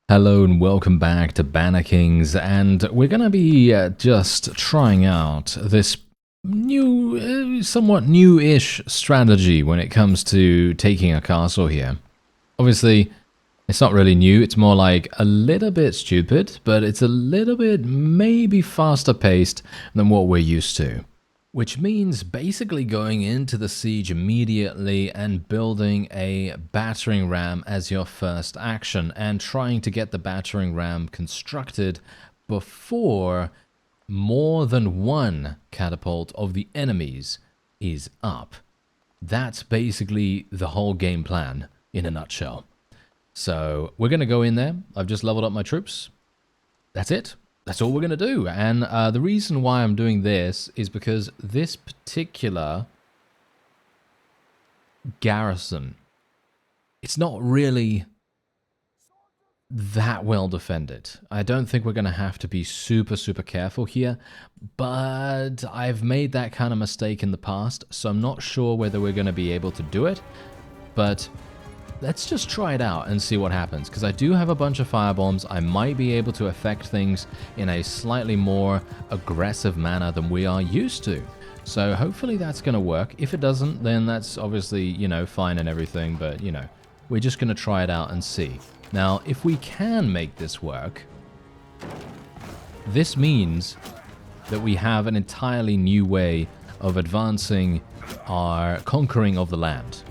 Hello and welcome back to BannerKings, and we're going to be just trying out this new, somewhat new-ish strategy when it comes to taking a castle here. Obviously, it's not really new, it's more like a little bit stupid, but it's a little bit maybe faster paced than what we're used to. Which means basically going into the siege immediately and building a battering ram as your first action and trying to get the battering ram constructed before more than one catapult of the enemies is up. That's basically the whole game plan in a nutshell. So we're going to go in there. I've just leveled up my troops. That's it. That's all we're going to do. And the reason why I'm doing this is because this particular garrison, it's not really that well defended. I don't think we're going to have to be super careful here, but I've made that kind of mistake in the past, so I'm not sure whether we're going to be able to do it, but let's just try it out and see what happens, because I do have a bunch of firebombs. I might be able to affect things in a slightly more aggressive manner than we are used to. So hopefully that's going to work. If it doesn't, then that's obviously, you know, fine and everything, but, you know, we're just going to try it out and see. Now, if we can make this work, this means that we have an entirely new way of advancing our conquering of the land.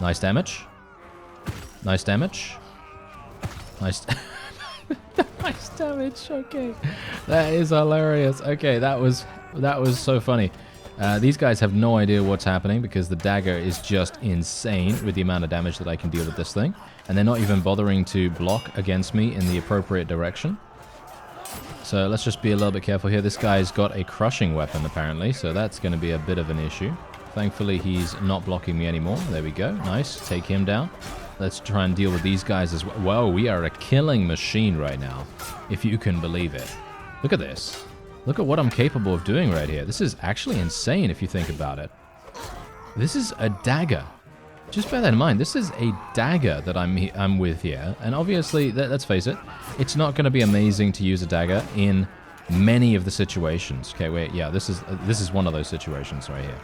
Nice damage. Nice damage. Nice nice damage. Okay. That is hilarious. Okay, that was so funny. These guys have no idea what's happening because the dagger is just insane with the amount of damage that I can deal with this thing. And they're not even bothering to block against me in the appropriate direction. So let's just be a little bit careful here. This guy's got a crushing weapon apparently, so that's going to be a bit of an issue. Thankfully, he's not blocking me anymore. There we go. Nice. Take him down. Let's try and deal with these guys as well. Whoa, we are a killing machine right now, if you can believe it. Look at this. Look at what I'm capable of doing right here. This is actually insane if you think about it. This is a dagger. Just bear that in mind. This is a dagger that I'm with here. And obviously, let's face it, it's not going to be amazing to use a dagger in many of the situations. Okay, wait. Yeah, this is one of those situations right here.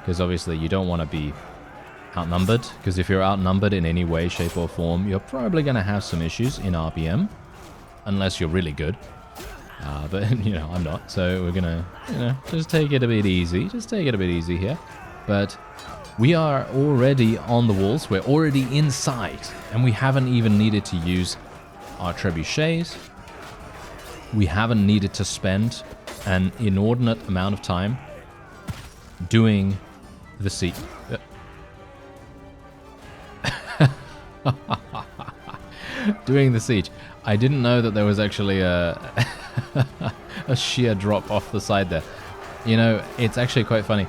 Because obviously you don't want to be outnumbered, because if you're outnumbered in any way, shape or form, you're probably going to have some issues in RBM, unless you're really good. But, you know, I'm not, so we're going to, you know, just take it a bit easy. Just take it a bit easy here. But we are already on the walls, we're already inside, and we haven't even needed to use our trebuchets. We haven't needed to spend an inordinate amount of time doing the siege. Doing the siege. I didn't know that there was actually a a sheer drop off the side there. You know, it's actually quite funny.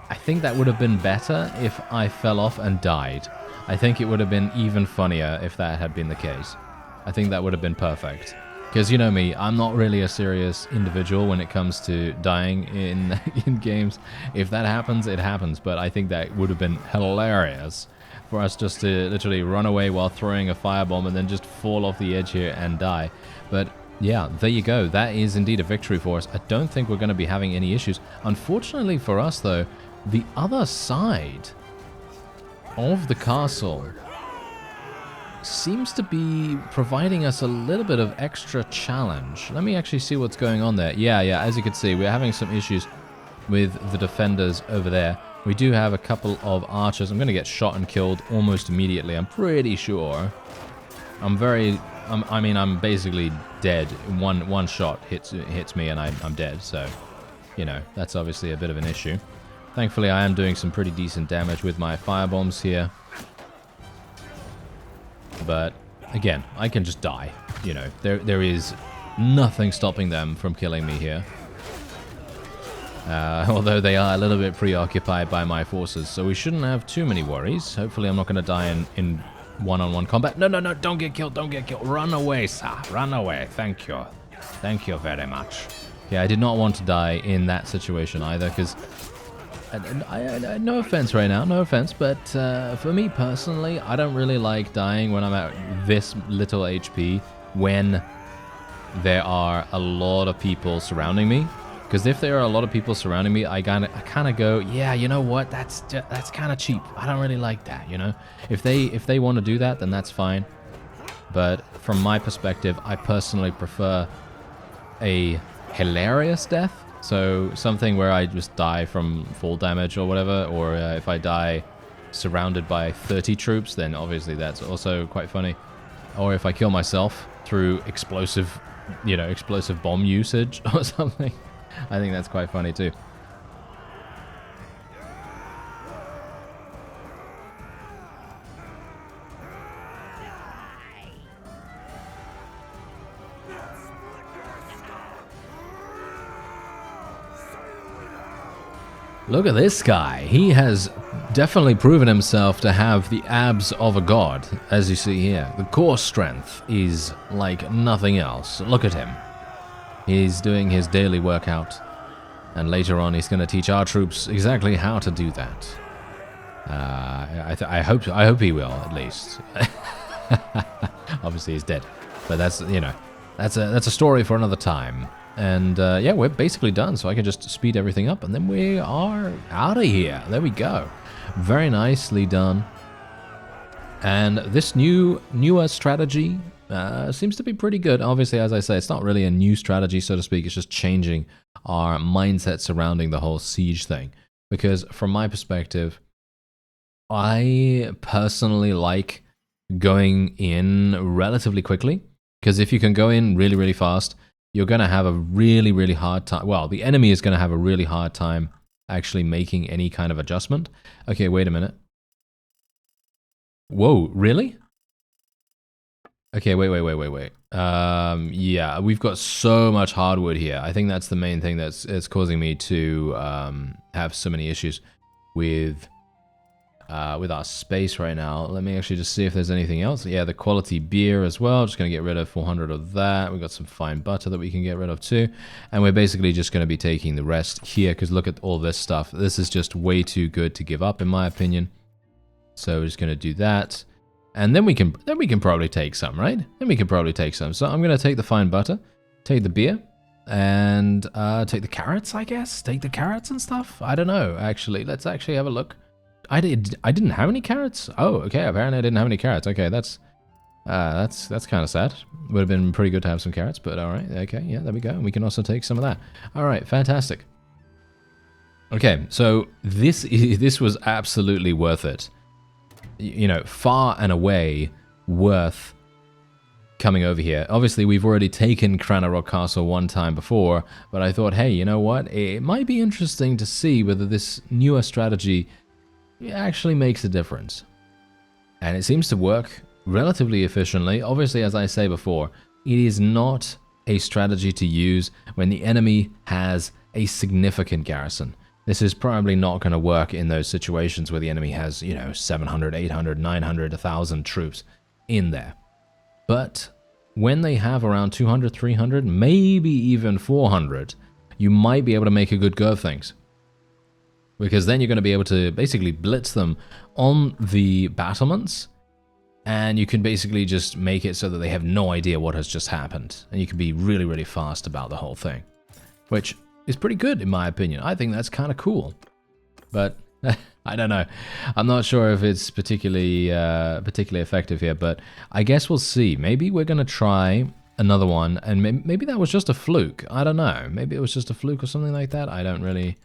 I think that would have been better if I fell off and died. I think it would have been even funnier if that had been the case. I think that would have been perfect. Because you know me, I'm not really a serious individual when it comes to dying in games. If that happens, it happens. But I think that would have been hilarious for us just to literally run away while throwing a firebomb and then just fall off the edge here and die. But yeah, there you go. That is indeed a victory for us. I don't think we're going to be having any issues. Unfortunately for us, though, the other side of the castle seems to be providing us a little bit of extra challenge. Let me actually see what's going on there. Yeah, as you can see, we're having some issues with the defenders over there. We do have a couple of archers. I'm going to get shot and killed almost immediately, I'm pretty sure. I'm basically dead. One shot hits me and I'm dead, so, you know, that's obviously a bit of an issue. Thankfully, I am doing some pretty decent damage with my firebombs here. But again, I can just die. You know, there is nothing stopping them from killing me here. Although they are a little bit preoccupied by my forces, so we shouldn't have too many worries. Hopefully I'm not going to die in one-on-one combat. No, don't get killed, don't get killed. Run away, sir, run away. Thank you. Thank you very much. Okay, I did not want to die in that situation either, because no offense right now, no offense, but for me personally, I don't really like dying when I'm at this little HP when there are a lot of people surrounding me. Because if there are a lot of people surrounding me, I kind of go, yeah, you know what? That's kind of cheap. I don't really like that, you know. If they want to do that, then that's fine. But from my perspective, I personally prefer a hilarious death. So something where I just die from fall damage or whatever, or if I die surrounded by 30 troops, then obviously that's also quite funny. Or if I kill myself through explosive, you know, explosive bomb usage or something. I think that's quite funny too. Look at this guy. He has definitely proven himself to have the abs of a god, as you see here. The core strength is like nothing else. Look at him. He's doing his daily workout, and later on he's going to teach our troops exactly how to do that. I hope he will, at least. Obviously he's dead, but that's, you know, that's a story for another time. And yeah, we're basically done, so I can just speed everything up, and then we are out of here. There we go. Very nicely done. And this newer strategy seems to be pretty good. Obviously, as I say, it's not really a new strategy, so to speak. It's just changing our mindset surrounding the whole siege thing. Because from my perspective, I personally like going in relatively quickly. Because if you can go in really, really fast, you're going to have a really, really hard time. Well, the enemy is going to have a really hard time actually making any kind of adjustment. Okay, wait a minute. Whoa, really? Okay, wait. Yeah, we've got so much hardwood here. I think that's the main thing that's causing me to have so many issues with our space right now. Let me actually just see if there's anything else. Yeah, the quality beer as well. Just going to get rid of 400 of that. We've got some fine butter that we can get rid of too. And we're basically just going to be taking the rest here, because look at all this stuff. This is just way too good to give up, in my opinion. So we're just going to do that. And then we can probably take some, right? Then we can probably take some. So I'm going to take the fine butter, take the beer, and take the carrots, I guess. Take the carrots and stuff. I don't know, actually. Let's actually have a look. I didn't have any carrots. Oh, okay. Apparently, I didn't have any carrots. Okay, that's kind of sad. Would have been pretty good to have some carrots, but all right. Okay, yeah, there we go. We can also take some of that. All right, fantastic. Okay, so this was absolutely worth it. You know, far and away worth coming over here. Obviously, we've already taken Cranarok Castle one time before, but I thought, hey, you know what? It might be interesting to see whether this newer strategy actually makes a difference. And it seems to work relatively efficiently. Obviously, as I say before, it is not a strategy to use when the enemy has a significant garrison. This is probably not going to work in those situations where the enemy has, you know, 700, 800, 900, 1,000 troops in there. But when they have around 200, 300, maybe even 400, you might be able to make a good go of things. Because then you're going to be able to basically blitz them on the battlements, and you can basically just make it so that they have no idea what has just happened. And you can be really, really fast about the whole thing. Which is pretty good, in my opinion. I think that's kind of cool. But I don't know. I'm not sure if it's particularly effective here, but I guess we'll see. Maybe we're going to try another one, and maybe that was just a fluke. I don't know. Maybe it was just a fluke or something like that. I don't really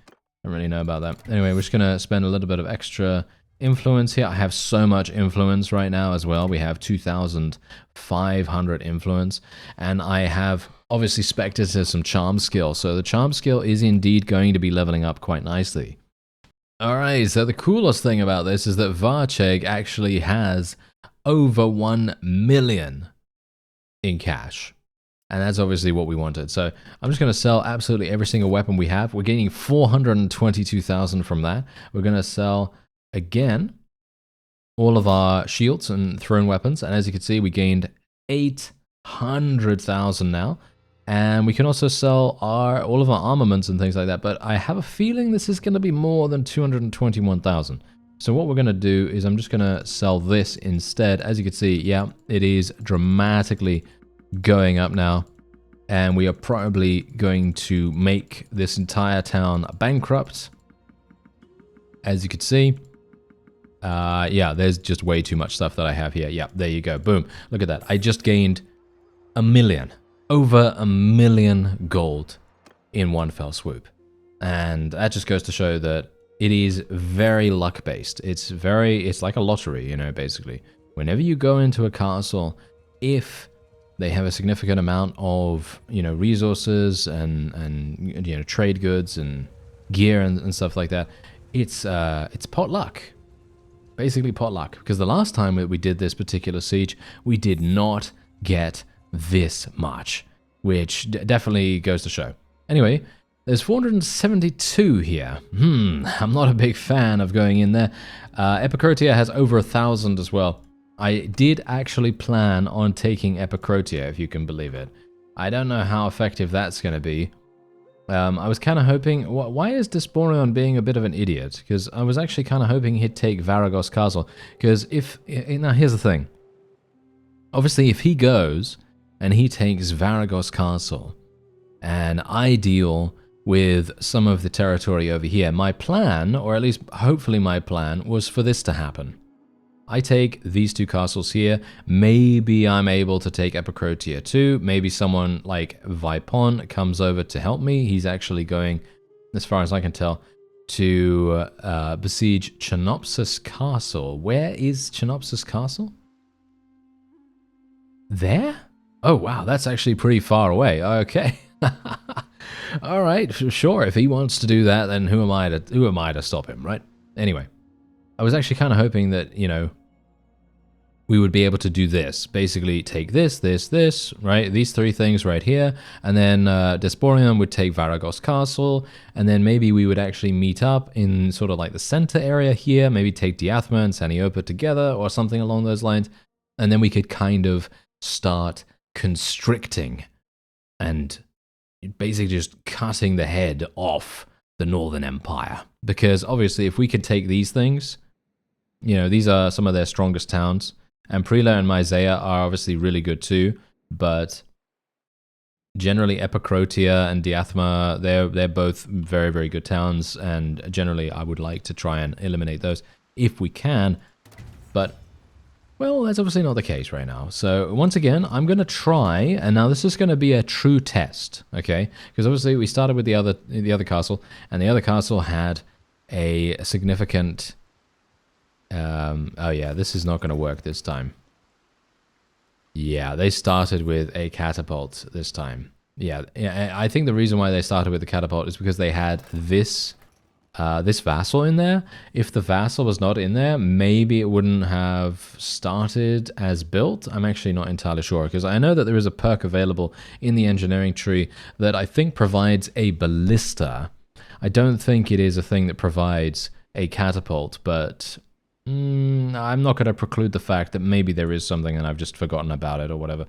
know about that. Anyway, we're just going to spend a little bit of extra influence here. I have so much influence right now as well. We have 2,500 influence, and I have obviously spec'd to some charm skill. So the charm skill is indeed going to be leveling up quite nicely. Alright, so the coolest thing about this is that Varcheg actually has over 1 million in cash. And that's obviously what we wanted. So I'm just going to sell absolutely every single weapon we have. We're gaining 422,000 from that. We're going to sell, again, all of our shields and thrown weapons. And as you can see, we gained 800,000 now. And we can also sell all of our armaments and things like that. But I have a feeling this is going to be more than 221,000. So what we're going to do is I'm just going to sell this instead. As you can see, yeah, it is dramatically going up now. And we are probably going to make this entire town bankrupt. As you can see. Yeah, there's just way too much stuff that I have here. Yeah, there you go. Boom. Look at that. I just gained 1 million. Over 1 million gold in one fell swoop. And that just goes to show that it is very luck-based. It's like a lottery, you know, basically. Whenever you go into a castle, if they have a significant amount of, you know, resources and you know, trade goods and gear and stuff like that, it's pot luck. Basically pot luck. Because the last time that we did this particular siege, we did not get this much, which definitely goes to show. Anyway, there's 472 here. I'm not a big fan of going in there. Epicrotia has over 1,000 as well. I did actually plan on taking Epicrotia, if you can believe it. I don't know how effective that's going to be. I was kind of hoping... Why is Desporion being a bit of an idiot? Because I was actually kind of hoping he'd take Varagos Castle. Because if... Now, here's the thing. Obviously, if he goes and he takes Varagos Castle, and I deal with some of the territory over here, my plan, or at least hopefully my plan, was for this to happen. I take these two castles here. Maybe I'm able to take Epicrotia too. Maybe someone like Vipon comes over to help me. He's actually going, as far as I can tell, to besiege Chenopsis Castle. Where is Chenopsis Castle? There? Oh, wow, that's actually pretty far away. Okay. All right, sure. If he wants to do that, then who am I to stop him, right? Anyway, I was actually kind of hoping that, you know, we would be able to do this. Basically, take this, right? These three things right here. And then Desporion would take Varagos Castle. And then maybe we would actually meet up in sort of like the center area here. Maybe take Diathma and Saniopa together or something along those lines. And then we could kind of start constricting and basically just cutting the head off the Northern Empire. Because obviously if we could take these things, you know, these are some of their strongest towns, and Prela and Myzea are obviously really good too, but generally Epicrotia and Diathma, they're both very, very good towns, and generally I would like to try and eliminate those if we can, but well, that's obviously not the case right now. So once again, I'm going to try, and now this is going to be a true test, okay? Because obviously we started with the other castle, and the other castle had a significant... oh yeah, this is not going to work this time. Yeah, they started with a catapult this time. Yeah, I think the reason why they started with the catapult is because they had this vassal in there. If the vassal was not in there, maybe it wouldn't have started as built. I'm actually not entirely sure, because I know that there is a perk available in the engineering tree that I think provides a ballista. I don't think it is a thing that provides a catapult, but I'm not going to preclude the fact that maybe there is something and I've just forgotten about it or whatever.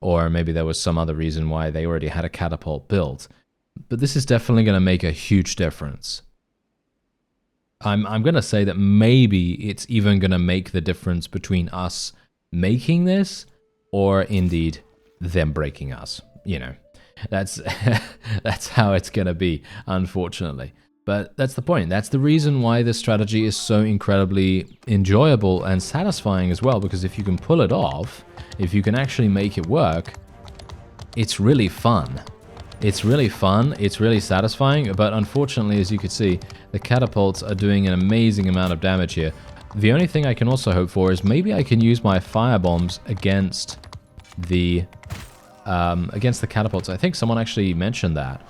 Or maybe there was some other reason why they already had a catapult built. But this is definitely going to make a huge difference. I'm going to say that maybe it's even going to make the difference between us making this or indeed them breaking us. You know, that's how it's going to be, unfortunately. But that's the point. That's the reason why this strategy is so incredibly enjoyable and satisfying as well, because if you can pull it off, if you can actually make it work, it's really fun. It's really fun, it's really satisfying, but unfortunately, as you can see, the catapults are doing an amazing amount of damage here. The only thing I can also hope for is maybe I can use my firebombs against the catapults. I think someone actually mentioned that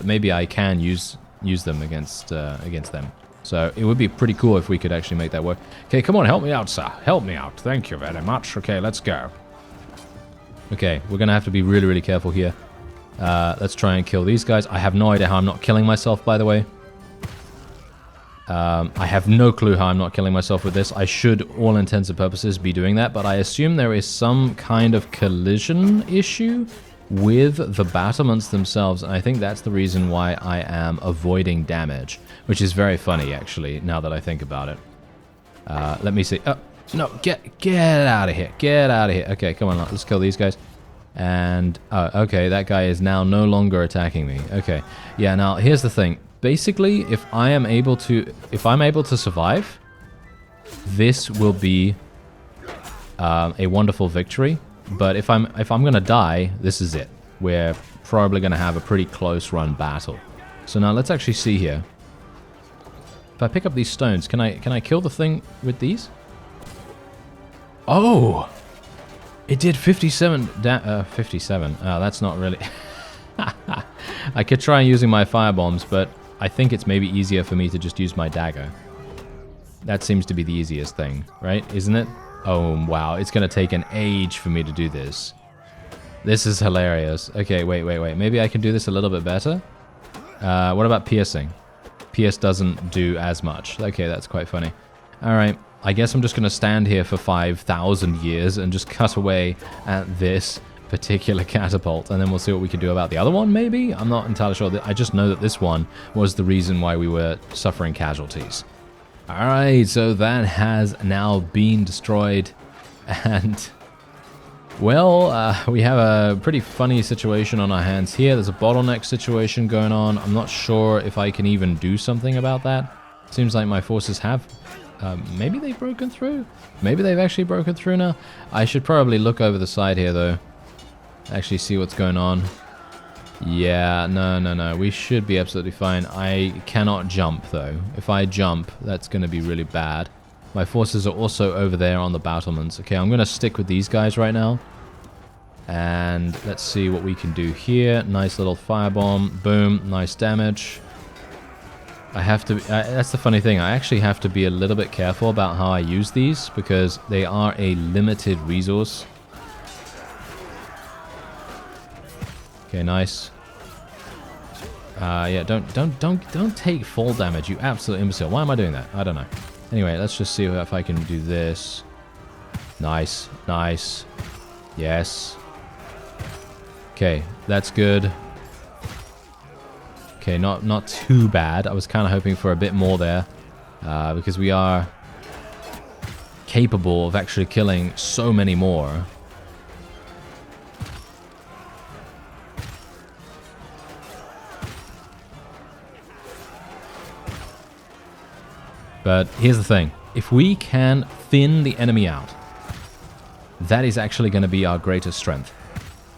maybe I can use them against them. So it would be pretty cool if we could actually make that work. Okay, come on, help me out, sir. Help me out. Thank you very much. Okay, let's go. Okay, we're gonna have to be really, really careful here. Let's try and kill these guys. I have no idea how I'm not killing myself, by the way. I have no clue how I'm not killing myself with this. I should, all intents and purposes, be doing that, but I assume there is some kind of collision issue with the battlements themselves, and I think that's the reason why I am avoiding damage, which is very funny, actually, now that I think about it. Let me see. Oh, no, get out of here. Get out of here. Okay, come on, let's kill these guys. And, okay, that guy is now no longer attacking me. Okay, yeah, now, here's the thing. Basically, if I'm able to survive, this will be a wonderful victory. But if I'm gonna die, this is it. We're probably gonna have a pretty close run battle. So now let's actually see here. If I pick up these stones, can I kill the thing with these? Oh, it did 57. 57. Oh, that's not really. I could try using my firebombs, but I think it's maybe easier for me to just use my dagger. That seems to be the easiest thing, right? Isn't it? Oh, wow. It's going to take an age for me to do this. This is hilarious. Okay, wait. Maybe I can do this a little bit better. What about piercing? Pierce doesn't do as much. Okay, that's quite funny. All right. I guess I'm just going to stand here for 5,000 years and just cut away at this particular catapult, and then we'll see what we can do about the other one, maybe? I'm not entirely sure. I just know that this one was the reason why we were suffering casualties. Alright, so that has now been destroyed, and, well, we have a pretty funny situation on our hands here. There's a bottleneck situation going on. I'm not sure if I can even do something about that. Seems like my forces have, maybe they've broken through? Maybe they've actually broken through now? I should probably look over the side here, though. Actually see what's going on. Yeah, no. We should be absolutely fine. I cannot jump, though. If I jump, that's going to be really bad. My forces are also over there on the battlements. Okay, I'm going to stick with these guys right now. And let's see what we can do here. Nice little firebomb. Boom. Nice damage. I have to... that's the funny thing. I actually have to be a little bit careful about how I use these, because they are a limited resource. Okay, nice. Yeah, don't take fall damage, you absolute imbecile. Why am I doing that? I don't know. Anyway, let's just see if I can do this. Nice. Yes. Okay, that's good. Okay, not too bad. I was kind of hoping for a bit more there, because we are capable of actually killing so many more. But here's the thing. If we can thin the enemy out, that is actually going to be our greatest strength.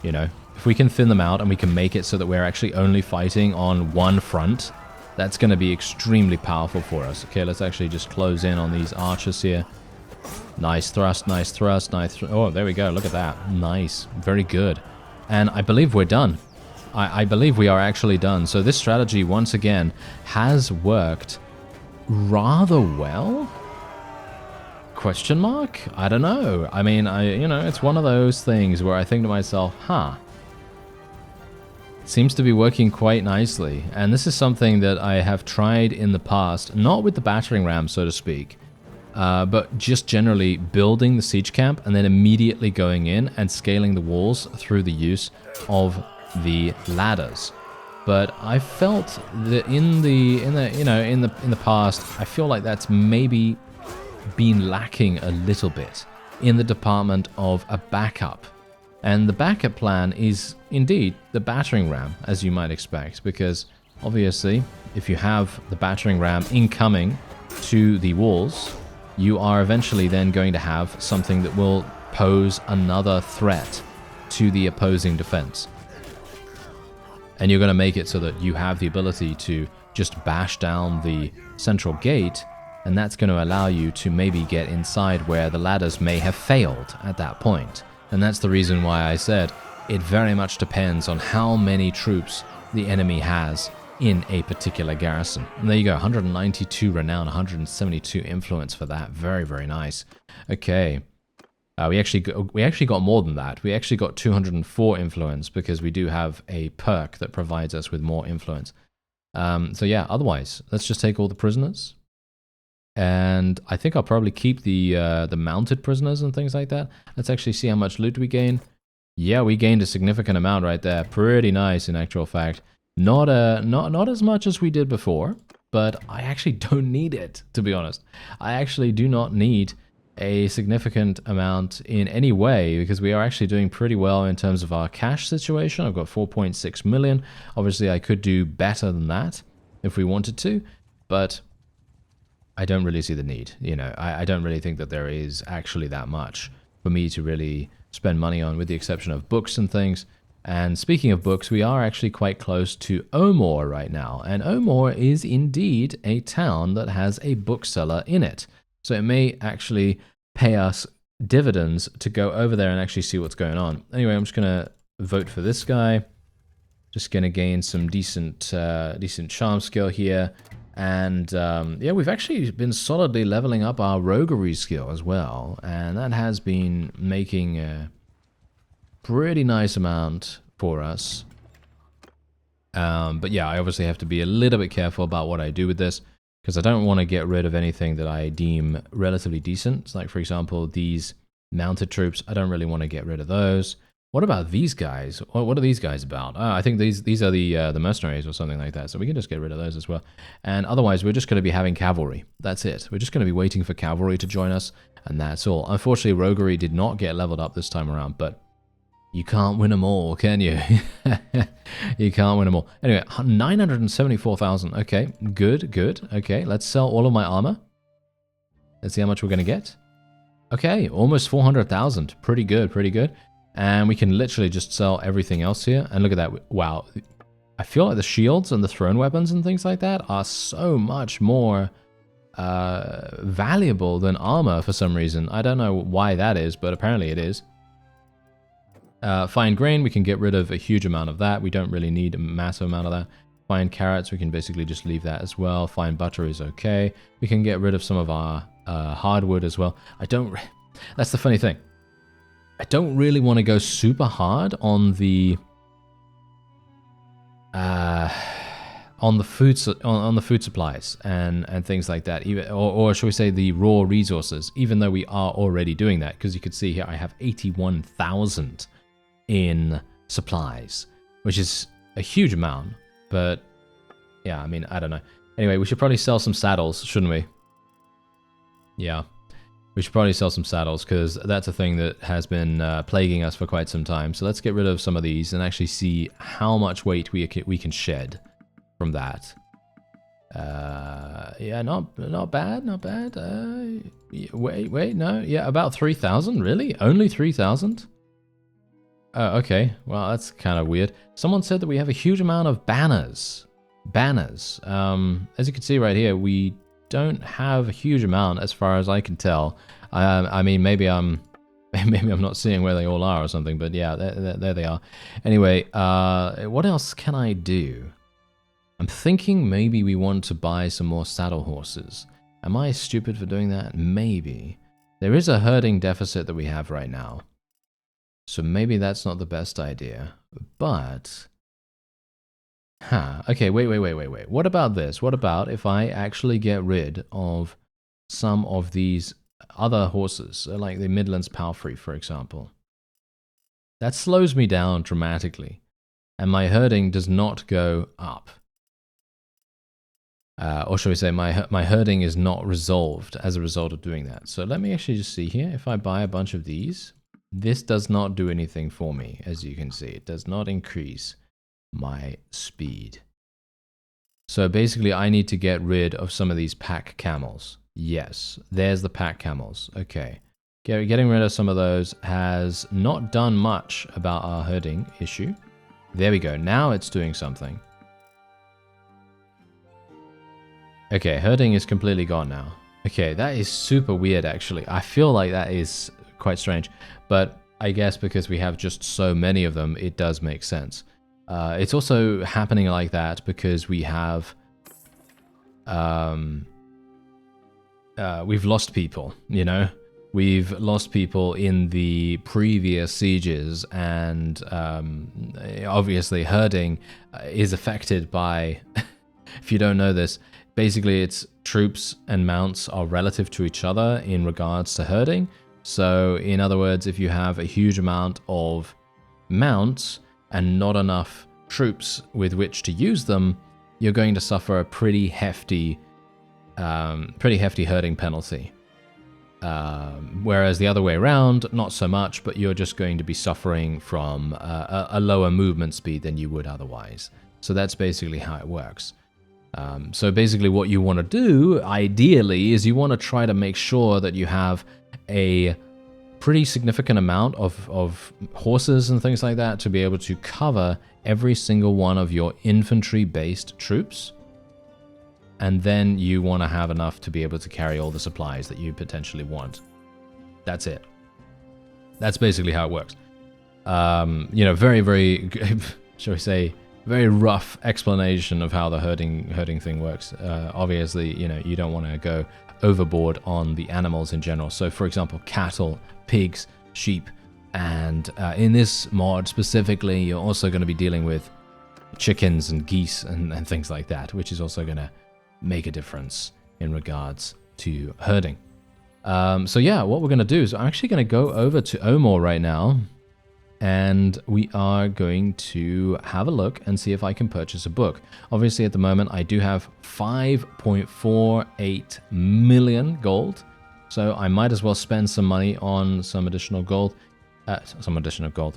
You know, if we can thin them out and we can make it so that we're actually only fighting on one front, that's going to be extremely powerful for us. Okay, let's actually just close in on these archers here. Nice thrust. Oh, there we go. Look at that. Nice. Very good. And I believe we're done. I believe we are actually done. So this strategy, once again, has worked rather well? Question mark? I don't know. I mean, you know, it's one of those things where I think to myself, seems to be working quite nicely. And this is something that I have tried in the past, not with the battering ram, so to speak, but just generally building the siege camp and then immediately going in and scaling the walls through the use of the ladders. But I felt that in the past, I feel like that's maybe been lacking a little bit in the department of a backup. And the backup plan is indeed the battering ram, as you might expect, because obviously, if you have the battering ram incoming to the walls, you are eventually then going to have something that will pose another threat to the opposing defense. And you're going to make it so that you have the ability to just bash down the central gate, and that's going to allow you to maybe get inside where the ladders may have failed at that point. And that's the reason why I said it very much depends on how many troops the enemy has in a particular garrison. And there you go, 192 renown, 172 influence for that. Very, very nice. Okay. We actually got more than that. We actually got 204 influence because we do have a perk that provides us with more influence. So yeah, otherwise, let's just take all the prisoners. And I think I'll probably keep the mounted prisoners and things like that. Let's actually see how much loot we gain. Yeah, we gained a significant amount right there. Pretty nice in actual fact. Not as much as we did before, but I actually don't need it, to be honest. I actually do not need a significant amount in any way because we are actually doing pretty well in terms of our cash situation. I've got 4.6 million. Obviously, I could do better than that if we wanted to, but I don't really see the need. You know, I don't really think that there is actually that much for me to really spend money on, with the exception of books and things. And speaking of books, we are actually quite close to Omor right now. And Omor is indeed a town that has a bookseller in it. So it may actually pay us dividends to go over there and actually see what's going on. Anyway, I'm just going to vote for this guy. Just going to gain some decent charm skill here. And yeah, we've actually been solidly leveling up our roguery skill as well. And that has been making a pretty nice amount for us. But yeah, I obviously have to be a little bit careful about what I do with this, because I don't want to get rid of anything that I deem relatively decent. Like, for example, these mounted troops, I don't really want to get rid of those. What about these guys? What are these guys about? I think these are the mercenaries or something like that. So we can just get rid of those as well. And otherwise, we're just going to be having cavalry. That's it. We're just going to be waiting for cavalry to join us, and that's all. Unfortunately, roguery did not get leveled up this time around, but you can't win them all, can you? You can't win them all. Anyway, 974,000. Okay, good. Okay, let's sell all of my armor. Let's see how much we're going to get. Okay, almost 400,000. Pretty good. And we can literally just sell everything else here. And look at that. Wow. I feel like the shields and the thrown weapons and things like that are so much more valuable than armor for some reason. I don't know why that is, but apparently it is. Fine grain, we can get rid of a huge amount of that. We don't really need a massive amount of that. Fine carrots, we can basically just leave that as well. Fine butter is okay. We can get rid of some of our hardwood as well. That's the funny thing. I don't really want to go super hard on the food supplies and things like that, or shall we say the raw resources, even though we are already doing that, because you can see here I have 81,000 in supplies, which is a huge amount. But yeah, I mean, I don't know. Anyway, we should probably sell some saddles, shouldn't we? Yeah. We should probably sell some saddles, because that's a thing that has been plaguing us for quite some time. So let's get rid of some of these and actually see how much weight we can shed from that. Yeah, not bad. Wait, no. Yeah, about 3,000, really? Only 3,000? Oh, okay. Well, that's kind of weird. Someone said that we have a huge amount of banners. As you can see right here, we don't have a huge amount as far as I can tell. I mean, maybe I'm not seeing where they all are or something, but yeah, there they are. Anyway, what else can I do? I'm thinking maybe we want to buy some more saddle horses. Am I stupid for doing that? Maybe. There is a herding deficit that we have right now, so maybe that's not the best idea. But okay, wait. What about this? What about if I actually get rid of some of these other horses, like the Midlands Palfrey, for example? That slows me down dramatically, and my herding does not go up. Or shall we say, my herding is not resolved as a result of doing that. So let me actually just see here. If I buy a bunch of these, this does not do anything for me, as you can see. It does not increase my speed. So basically I need to get rid of some of these pack camels. Yes, there's the pack camels. Okay, getting rid of some of those has not done much about our herding issue. There we go, now it's doing something. Okay, herding is completely gone now. Okay, that is super weird actually. I feel like that is quite strange, but I guess because we have just so many of them, it does make sense. It's also happening like that because we have we've lost people, you know? We've lost people in the previous sieges, and obviously herding is affected by, if you don't know this, basically it's troops and mounts are relative to each other in regards to herding. So in other words, if you have a huge amount of mounts and not enough troops with which to use them, you're going to suffer a pretty hefty herding penalty. Whereas the other way around, not so much, but you're just going to be suffering from a lower movement speed than you would otherwise. So that's basically how it works. So basically what you want to do, ideally, is you want to try to make sure that you have a pretty significant amount of horses and things like that to be able to cover every single one of your infantry-based troops. And then you want to have enough to be able to carry all the supplies that you potentially want. That's it. That's basically how it works. You know, very, very, shall we say, very rough explanation of how the herding thing works. Obviously, you know, you don't want to go overboard on the animals in general. So, for example, cattle, pigs, sheep, and in this mod specifically, you're also going to be dealing with chickens and geese and things like that, which is also going to make a difference in regards to herding. So yeah, what we're going to do is I'm actually going to go over to Omor right now, and we are going to have a look and see if I can purchase a book. Obviously, at the moment, I do have 5.48 million gold, so I might as well spend some money on some additional gold.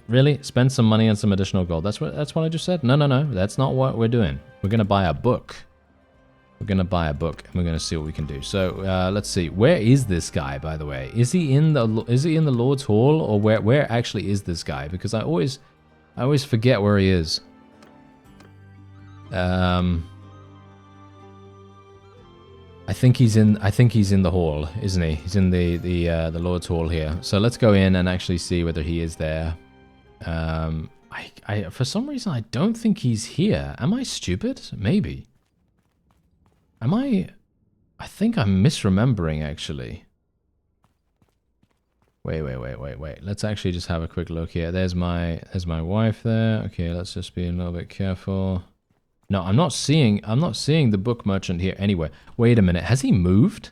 Really? Spend some money on some additional gold. That's what I just said? No. That's not what we're doing. We're going to buy a book. We're going to buy a book, and we're going to see what we can do. So let's see. Where is this guy, by the way? Is he in the Lord's Hall, or where actually is this guy? Because I always forget where he is. I think he's in the hall, isn't he? He's in the Lord's Hall here. So let's go in and actually see whether he is there. For some reason I don't think he's here. Am I stupid? Maybe. Am I think I'm misremembering, actually. Wait. Let's actually just have a quick look here. There's my wife there. Okay, let's just be a little bit careful. No, I'm not seeing the book merchant here anywhere. Wait a minute. Has he moved?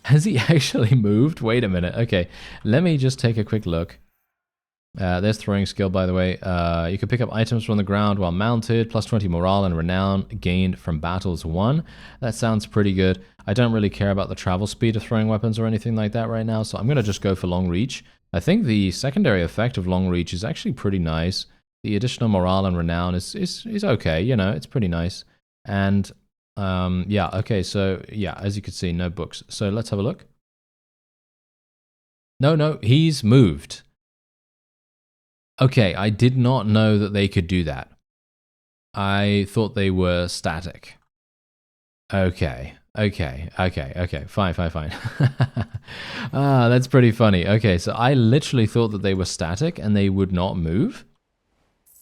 Has he actually moved? Wait a minute. Okay, let me just take a quick look. There's throwing skill, by the way. You can pick up items from the ground while mounted, plus 20 morale and renown gained from battles won. That sounds pretty good. I don't really care about the travel speed of throwing weapons or anything like that right now, so I'm going to just go for long reach. I think the secondary effect of long reach is actually pretty nice. The additional morale and renown is okay, you know, it's pretty nice. And yeah, okay, so yeah, as you can see, no books. So let's have a look. No, he's moved. Okay, I did not know that they could do that. I thought they were static. Okay, fine. Ah, that's pretty funny. Okay, so I literally thought that they were static and they would not move.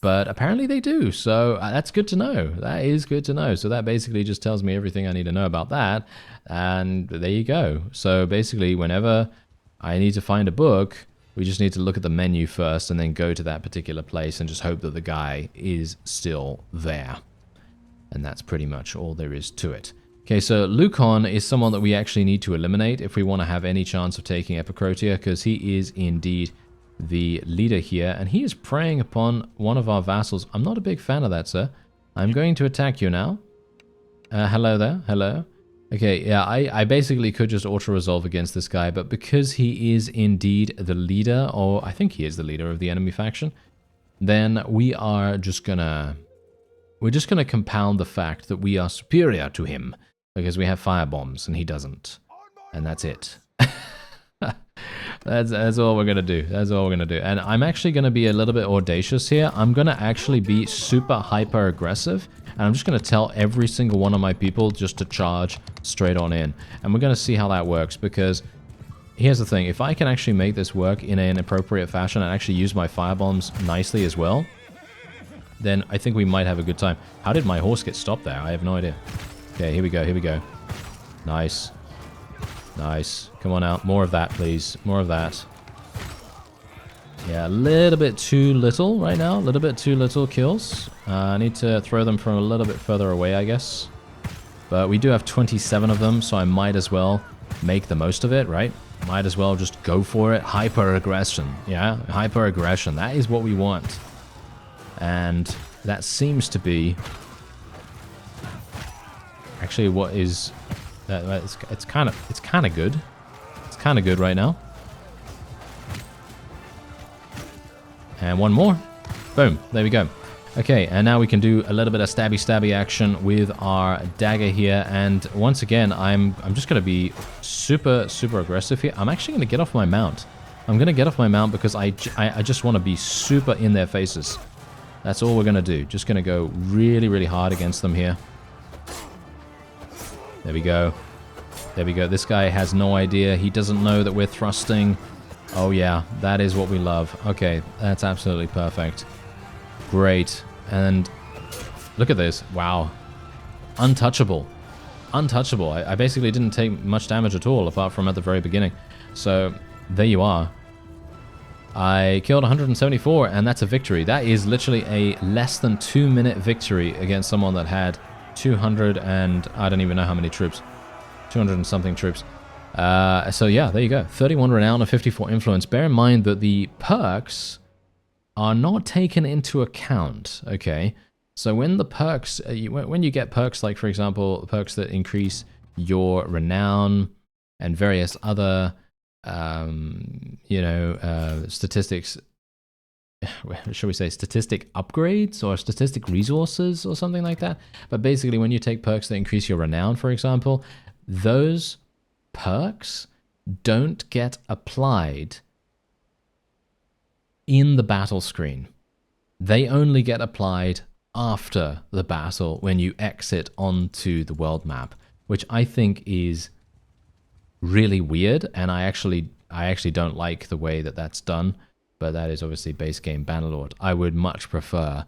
But apparently they do, so that's good to know. That is good to know. So that basically just tells me everything I need to know about that. And there you go. So basically, whenever I need to find a book, we just need to look at the menu first and then go to that particular place and just hope that the guy is still there. And that's pretty much all there is to it. Okay, so Lucon is someone that we actually need to eliminate if we want to have any chance of taking Epicrotia, because he is indeed the leader here, and he is preying upon one of our vassals. I'm not a big fan of that, sir. I'm going to attack you now. Hello there. Hello. Okay, yeah, I basically could just auto-resolve against this guy, but because he is indeed the leader, or I think he is the leader of the enemy faction, then we are just gonna... We're just gonna compound the fact that we are superior to him, because we have fire bombs and he doesn't. And that's it. That's all we're gonna do. That's all we're gonna do. And I'm actually gonna be a little bit audacious here. I'm gonna actually be super hyper aggressive, and I'm just gonna tell every single one of my people just to charge straight on in. And we're gonna see how that works, because here's the thing: if I can actually make this work in an appropriate fashion and actually use my fire bombs nicely as well, then I think we might have a good time. How did my horse get stopped there? I have no idea. Okay, here we go. Here we go. Nice. Nice. Come on out. More of that, please. More of that. Yeah, a little bit too little right now. A little bit too little kills. I need to throw them from a little bit further away, I guess. But we do have 27 of them, so I might as well make the most of it, right? Might as well just go for it. Hyper-aggression. Yeah, hyper-aggression. That is what we want. And that seems to be... actually what is... it's kind of good. It's kind of good right now. And one more. Boom. There we go. Okay, and now we can do a little bit of stabby action with our dagger here. And once again, I'm just going to be super aggressive here. I'm actually going to get off my mount. I'm going to get off my mount because I just want to be super in their faces. That's all we're going to do. Just going to go really hard against them here. There we go. There we go. This guy has no idea. He doesn't know that we're thrusting. Oh yeah, that is what we love. Okay, that's absolutely perfect. Great. And look at this. Wow. Untouchable. Untouchable. I basically didn't take much damage at all, apart from at the very beginning. So, there you are. I killed 174, and that's a victory. That is literally a less than 2-minute victory against someone that had 200 and... I don't even know how many troops. 200 and something troops. So yeah, there you go. 31 renown and 54 influence. Bear in mind that the perks are not taken into account, okay? So when the perks, when you get perks like, for example, perks that increase your renown and various other, statistics, should we say statistic upgrades or statistic resources or something like that? But basically when you take perks that increase your renown, for example, those perks don't get applied in the battle screen. They only get applied after the battle when you exit onto the world map, which I think is really weird, and I actually don't like the way that that's done, but that is obviously base game Bannerlord. I would much prefer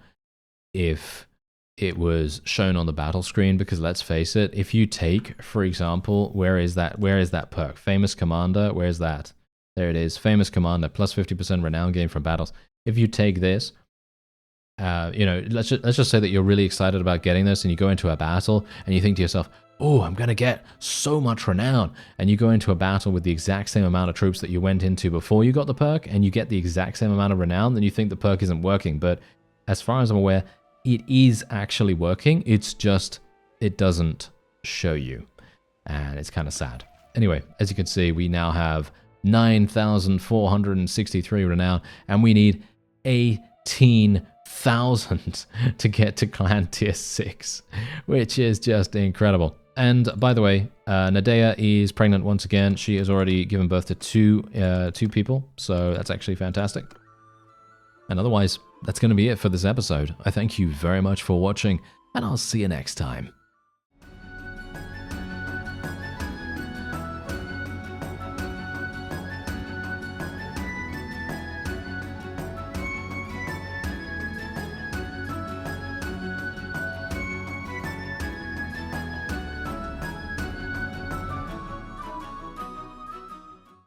if it was shown on the battle screen, because let's face it, if you take, for example, where is that perk? Famous Commander, where's that? There it is, Famous Commander, plus 50% renown gain from battles. If you take this, let's just say that you're really excited about getting this, and you go into a battle, and you think to yourself, oh, I'm going to get so much renown. And you go into a battle with the exact same amount of troops that you went into before you got the perk, and you get the exact same amount of renown, then you think the perk isn't working. But as far as I'm aware, it is actually working. It's just, it doesn't show you. And it's kind of sad. Anyway, as you can see, we now have 9,463 renown, and we need 18,000 to get to clan tier 6, which is just incredible. And by the way, Nadea is pregnant once again. She has already given birth to two people, so that's actually fantastic. And otherwise, that's going to be it for this episode. I thank you very much for watching, and I'll see you next time.